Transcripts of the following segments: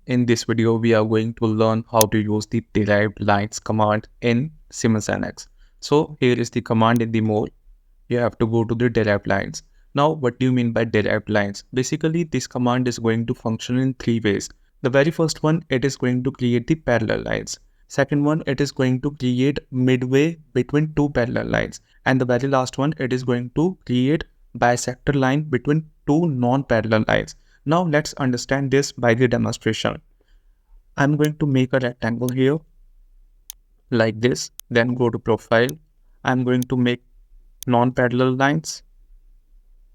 In this video, we are going to learn how to use the derived lines command in Siemens NX. So here is the command in the mode. You have to go to the derived lines. Now, what do you mean by derived lines? Basically, this command is going to function in three ways. The very first one, it is going to create the parallel lines. Second one, it is going to create midway between two parallel lines. And the very last one, it is going to create bisector line between two non-parallel lines. Now let's understand this by the demonstration. I'm going to make a rectangle here like this, then go to profile. I'm going to make non-parallel lines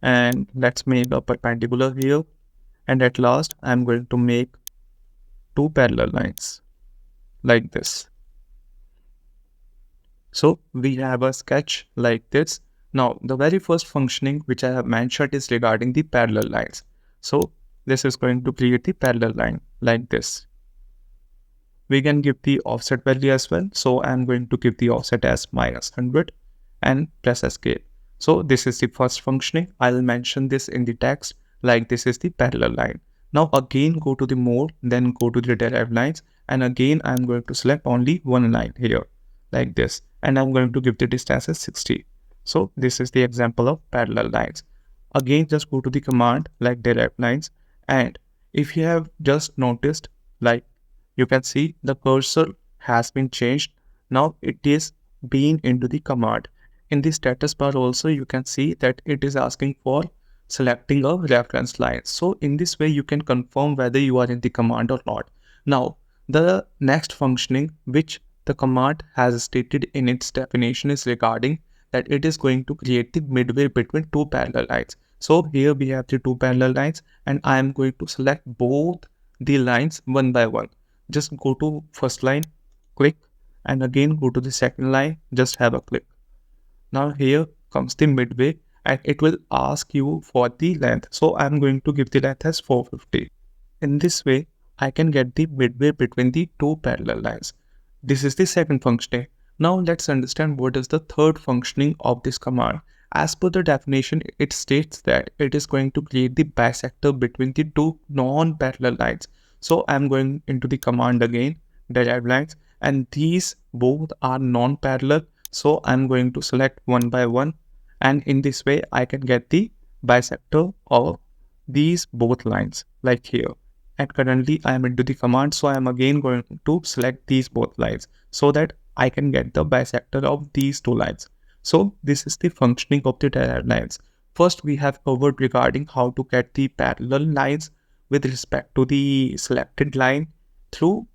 and let's make a perpendicular here. And at last, I'm going to make two parallel lines like this. So we have a sketch like this. Now, the very first functioning which I have mentioned is regarding the parallel lines. So this is going to create the parallel line like this. We can give the offset value as well. So I'm going to give the offset as -100 and press escape. So this is the first functioning. I'll mention this in the text like this is the parallel line. Now again go to the mode, then go to the derived lines, and again I'm going to select only one line here like this, and I'm going to give the distance as 60. So this is the example of parallel lines. Again just go to the command like derived lines, and if you have just noticed, like you can see the cursor has been changed. Now it is being into the command. In the status bar also you can see that it is asking for selecting a reference line. So in this way you can confirm whether you are in the command or not. Now the next functioning which the command has stated in its definition is regarding that it is going to create the midway between two parallel lines. So here we have the two parallel lines and I am going to select both the lines one by one. Just go to first line, click, and again go to the second line, just have a click. Now here comes the midway and it will ask you for the length. So I'm going to give the length as 450. In this way, I can get the midway between the two parallel lines. This is the second functioning. Now let's understand what is the third functioning of this command. As per the definition, it states that it is going to create the bisector between the two non-parallel lines. So I'm going into the command again, derived lines, and these both are non-parallel. So I'm going to select one by one, and in this way I can get the bisector of these both lines like here. And currently I am into the command, so I am again going to select these both lines so that I can get the bisector of these two lines. So this is the functioning of the derived lines. First we have covered regarding how to get the parallel lines with respect to the selected line through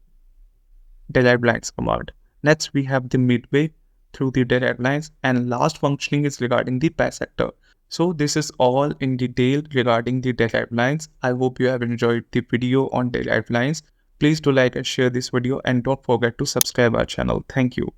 derived lines command. Next we have the midway through the derived lines, and last functioning is regarding the bisector. So this is all in detail regarding the derived lines. I hope you have enjoyed the video on derived lines. Please do like and share this video and don't forget to subscribe our channel. Thank you.